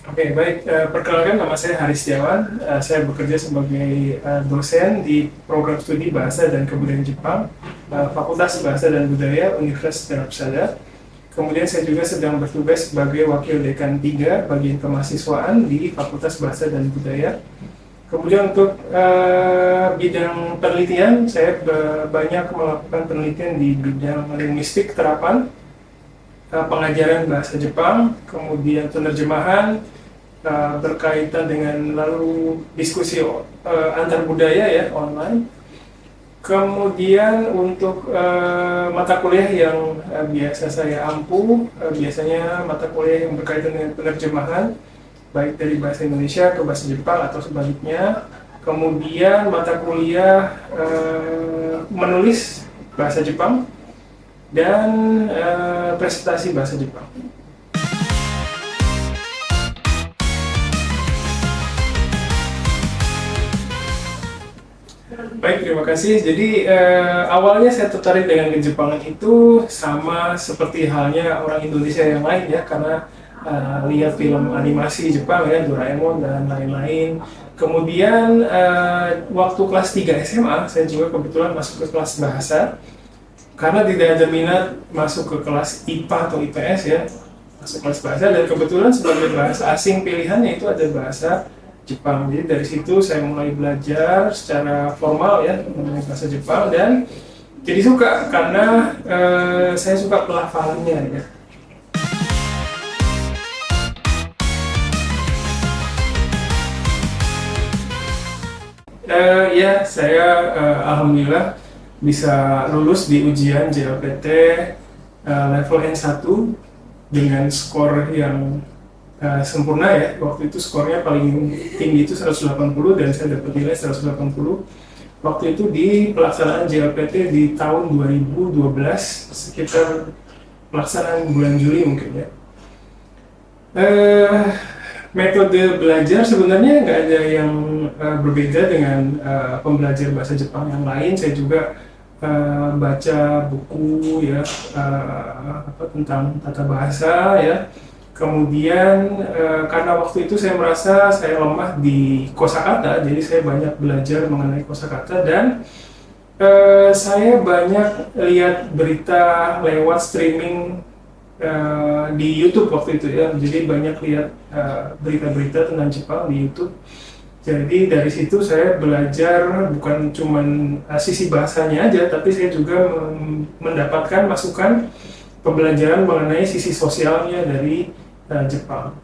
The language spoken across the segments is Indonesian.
Oke, baik. Perkenalkan nama saya Haris Setiawan. Saya bekerja sebagai dosen di program studi Bahasa dan Kebudayaan Jepang, Fakultas Bahasa dan Budaya Universitas Dharma. Kemudian saya juga sedang bertugas sebagai Wakil Dekan 3 Bagian Kemahasiswaan di Fakultas Bahasa dan Budaya. Kemudian untuk bidang penelitian, saya banyak melakukan penelitian di bidang linguistik terapan, pengajaran bahasa Jepang, kemudian penerjemahan, berkaitan dengan lalu diskusi antar budaya ya online. Kemudian untuk mata kuliah yang biasa saya ampu, biasanya mata kuliah yang berkaitan dengan penerjemahan baik dari bahasa Indonesia ke bahasa Jepang atau sebaliknya. Kemudian mata kuliah menulis bahasa Jepang dan presentasi bahasa Jepang. Baik, terima kasih. Jadi awalnya saya tertarik dengan Jepangan itu sama seperti halnya orang Indonesia yang lain ya, karena lihat film animasi Jepang ya, Doraemon dan lain-lain. Kemudian waktu kelas 3 SMA, saya juga kebetulan masuk ke kelas bahasa. Karena tidak ada minat masuk ke kelas IPA atau IPS ya, masuk kelas bahasa, dan kebetulan sebagai bahasa asing pilihannya itu ada bahasa Jepang. Jadi dari situ saya mulai belajar secara formal ya mengenai bahasa Jepang dan jadi suka karena saya suka pelafalannya ya. Ya, saya alhamdulillah bisa lulus di ujian JLPT level N1 dengan skor yang sempurna ya. Waktu itu skornya paling tinggi itu 180 dan saya dapat nilai 180. Waktu itu di pelaksanaan JLPT di tahun 2012, sekitar pelaksanaan bulan Juli mungkin ya. Metode belajar sebenarnya nggak ada yang berbeda dengan pembelajar bahasa Jepang yang lain. Saya juga baca buku ya tentang tata bahasa ya. Kemudian karena waktu itu saya merasa saya lemah di kosakata, jadi saya banyak belajar mengenai kosakata dan saya banyak lihat berita lewat streaming di YouTube waktu itu ya, jadi banyak lihat berita-berita tentang Jepang di YouTube. Jadi dari situ saya belajar bukan cuma sisi bahasanya aja, tapi saya juga mendapatkan masukan pembelajaran mengenai sisi sosialnya dari Jepang.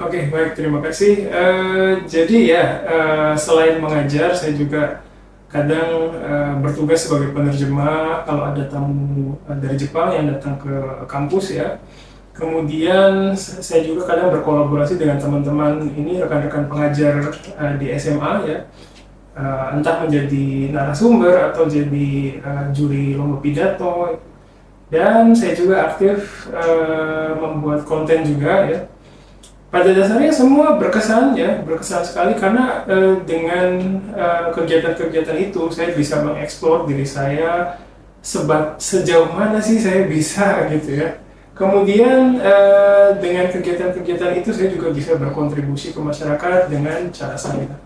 Oke, baik, terima kasih. Jadi ya, selain mengajar, saya juga kadang bertugas sebagai penerjemah kalau ada tamu dari Jepang yang datang ke kampus ya. Kemudian saya juga kadang berkolaborasi dengan teman-teman ini, rekan-rekan pengajar di SMA ya. Entah menjadi narasumber atau jadi juri lomba pidato. Dan saya juga aktif membuat konten juga ya. Pada dasarnya semua berkesan ya, berkesan sekali karena dengan kegiatan-kegiatan itu saya bisa mengeksplor diri saya sejauh mana sih saya bisa gitu ya. Kemudian dengan kegiatan-kegiatan itu saya juga bisa berkontribusi ke masyarakat dengan cara saya.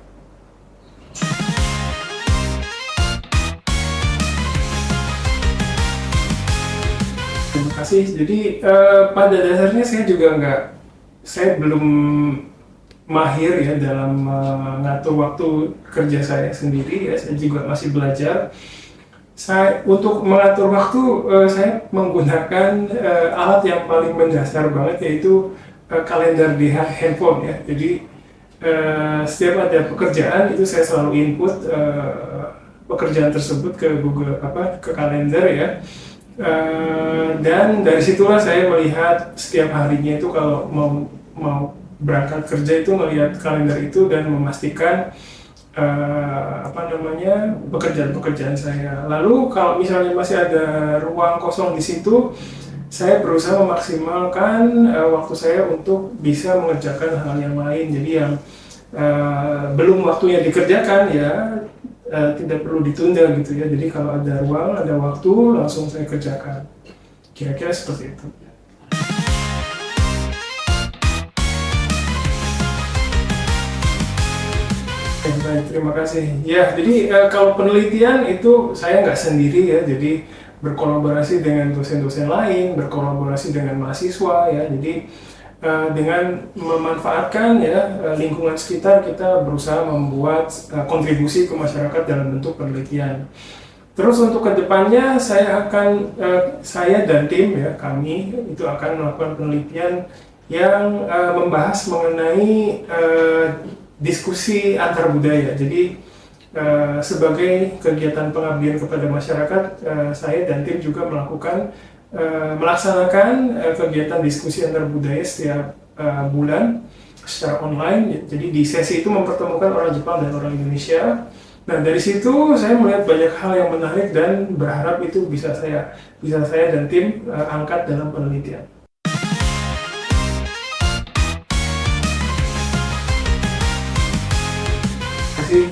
Terima kasih. Jadi pada dasarnya saya belum mahir ya dalam mengatur waktu kerja saya sendiri ya. Saya juga masih belajar. Untuk mengatur waktu saya menggunakan alat yang paling mendasar banget yaitu kalender di handphone ya. Jadi setiap ada pekerjaan itu saya selalu input pekerjaan tersebut ke Google ke kalender ya. Dan dari situlah saya melihat setiap harinya itu kalau mau berangkat kerja itu melihat kalender itu dan memastikan pekerjaan-pekerjaan saya. Lalu kalau misalnya masih ada ruang kosong di situ, saya berusaha memaksimalkan waktu saya untuk bisa mengerjakan hal yang lain. Jadi yang belum waktunya dikerjakan ya tidak perlu ditunda gitu ya. Jadi kalau ada ruang, ada waktu, langsung saya kerjakan. Kira-kira seperti itu. Baik, terima kasih. Ya, jadi kalau penelitian itu saya nggak sendiri ya, jadi berkolaborasi dengan dosen-dosen lain, berkolaborasi dengan mahasiswa ya. Jadi dengan memanfaatkan ya lingkungan sekitar, kita berusaha membuat kontribusi ke masyarakat dalam bentuk penelitian. Terus untuk kedepannya saya dan tim ya kami itu akan melakukan penelitian yang membahas mengenai diskusi antar budaya. Jadi sebagai kegiatan pengabdian kepada masyarakat, saya dan tim juga melaksanakan kegiatan diskusi antar budaya setiap bulan secara online. Jadi di sesi itu mempertemukan orang Jepang dan orang Indonesia. Nah, dari situ saya melihat banyak hal yang menarik dan berharap itu bisa saya dan tim angkat dalam penelitian.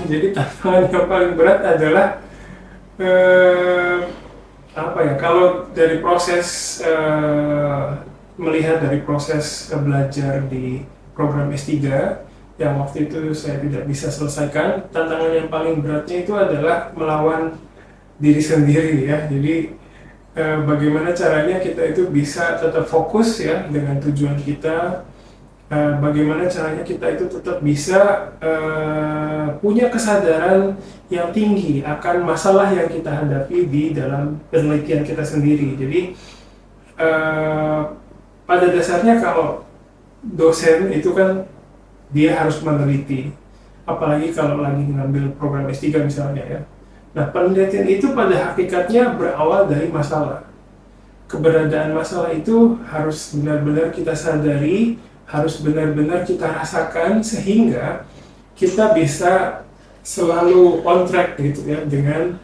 Jadi tantangan yang paling berat adalah apa ya? Kalau dari proses melihat dari proses belajar di program S3 yang waktu itu saya tidak bisa selesaikan, tantangan yang paling beratnya itu adalah melawan diri sendiri ya. Jadi bagaimana caranya kita itu bisa tetap fokus ya dengan tujuan kita, bagaimana caranya kita itu tetap bisa punya kesadaran yang tinggi akan masalah yang kita hadapi di dalam penelitian kita sendiri. Jadi pada dasarnya kalau dosen itu kan dia harus meneliti, apalagi kalau lagi ngambil program S3 misalnya ya. Nah, penelitian itu pada hakikatnya berawal dari masalah. Keberadaan masalah itu harus benar-benar kita sadari, harus benar-benar kita rasakan sehingga kita bisa selalu on track gitu ya dengan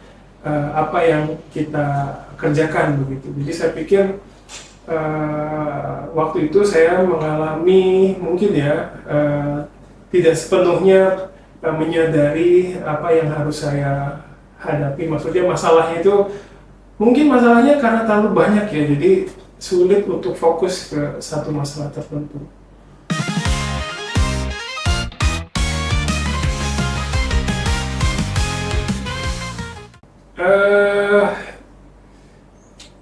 apa yang kita kerjakan begitu. Jadi saya pikir waktu itu saya mengalami mungkin ya tidak sepenuhnya menyadari apa yang harus saya hadapi. Maksudnya masalahnya itu mungkin masalahnya karena terlalu banyak ya, jadi sulit untuk fokus ke satu masalah tertentu.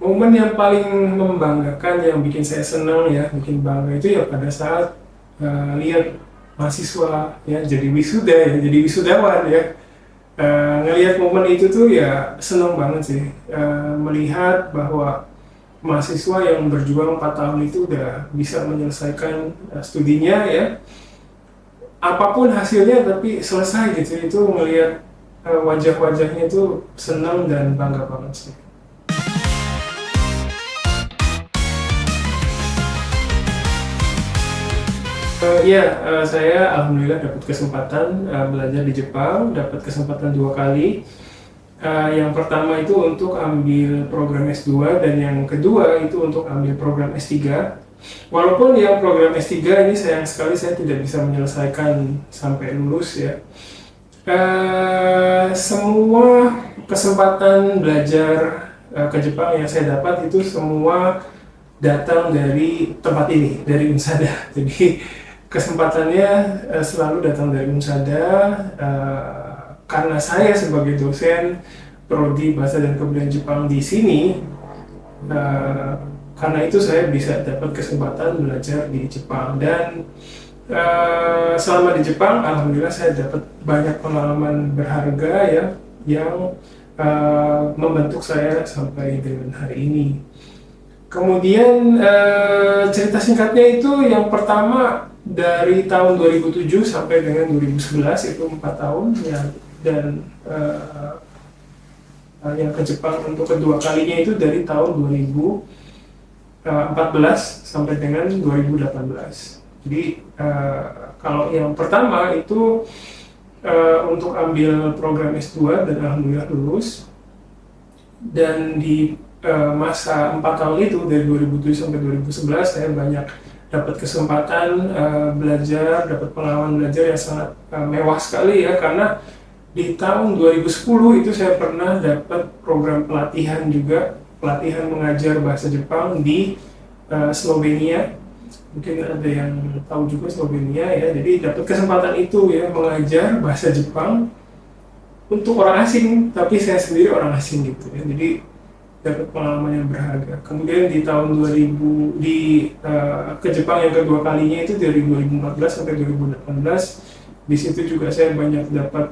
Momen yang paling membanggakan, yang bikin saya senang ya, bikin bangga itu ya pada saat lihat mahasiswa ya jadi wisuda ya, jadi wisudawan ya. Ngelihat momen itu tuh ya senang banget sih, melihat bahwa mahasiswa yang berjuang 4 tahun itu udah bisa menyelesaikan studinya ya, apapun hasilnya tapi selesai gitu. Itu melihat wajah-wajahnya itu senang dan bangga banget sih. Saya alhamdulillah dapat kesempatan belajar di Jepang, dapat kesempatan 2 kali. Yang pertama itu untuk ambil program S2 dan yang kedua itu untuk ambil program S3. Walaupun yang program S3 ini sayang sekali saya tidak bisa menyelesaikan sampai lulus ya. Semua kesempatan belajar ke Jepang yang saya dapat itu semua datang dari tempat ini, dari Unsada. Jadi kesempatannya selalu datang dari Unsada, karena saya sebagai dosen Prodi Bahasa dan Kebudayaan Jepang di sini, karena itu saya bisa dapat kesempatan belajar di Jepang. Dan selama di Jepang, alhamdulillah saya dapat banyak pengalaman berharga ya, yang membentuk saya sampai dengan hari ini. Kemudian cerita singkatnya itu yang pertama dari tahun 2007 sampai dengan 2011 itu 4 tahun ya, dan yang ke Jepang untuk kedua kalinya itu dari tahun 2014 sampai dengan 2018. Jadi kalau yang pertama itu untuk ambil program S2 dan alhamdulillah lulus, dan di masa 4 tahun itu dari 2007 sampai 2011 saya banyak dapat kesempatan belajar, dapat pengalaman belajar yang sangat mewah sekali ya, karena Di tahun 2010 itu saya pernah dapat program pelatihan juga, pelatihan mengajar bahasa Jepang di Slovenia. Mungkin ada yang tahu juga Slovenia ya. Jadi dapat kesempatan itu ya, mengajar bahasa Jepang untuk orang asing, tapi saya sendiri orang asing gitu ya. Jadi dapat pengalaman yang berharga. Kemudian di tahun 2000 ke Jepang yang kedua kalinya itu dari 2014 sampai 2018. Di situ juga saya banyak dapat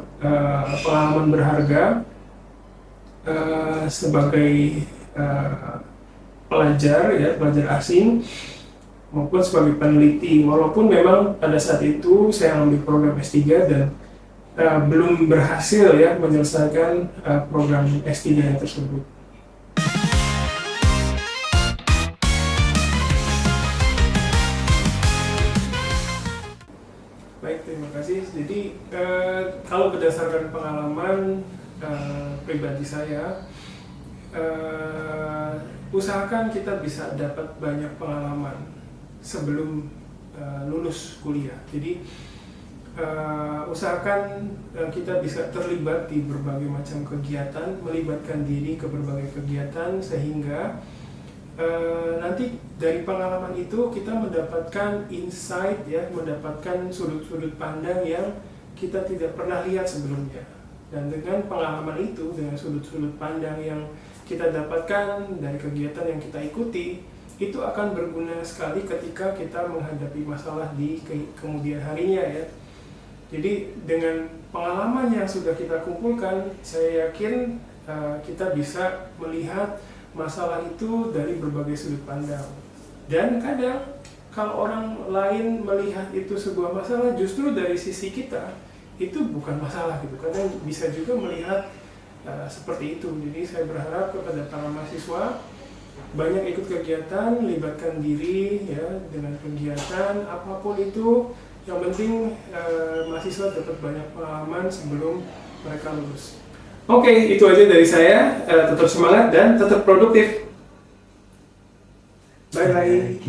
pengalaman berharga sebagai pelajar ya, pelajar asing maupun sebagai peneliti. Walaupun memang pada saat itu saya ambil program S3 dan belum berhasil ya menyelesaikan program S3 tersebut. Baik, terima kasih. Jadi kalau berdasarkan pengalaman pribadi saya, usahakan kita bisa dapat banyak pengalaman sebelum lulus kuliah. Jadi usahakan kita bisa terlibat di berbagai macam kegiatan, melibatkan diri ke berbagai kegiatan sehingga nanti dari pengalaman itu kita mendapatkan insight ya, mendapatkan sudut-sudut pandang yang kita tidak pernah lihat sebelumnya. Dan dengan pengalaman itu, dengan sudut-sudut pandang yang kita dapatkan dari kegiatan yang kita ikuti, itu akan berguna sekali ketika kita menghadapi masalah di kemudian harinya ya. Jadi dengan pengalaman yang sudah kita kumpulkan, saya yakin kita bisa melihat masalah itu dari berbagai sudut pandang. Dan kadang kalau orang lain melihat itu sebuah masalah, justru dari sisi kita itu bukan masalah gitu. Kadang bisa juga melihat seperti itu. Jadi saya berharap kepada para mahasiswa banyak ikut kegiatan, libatkan diri ya dengan kegiatan apapun itu. Yang penting mahasiswa dapat banyak pengalaman sebelum mereka lulus. Oke, itu aja dari saya. Tetap semangat dan tetap produktif. Bye-bye.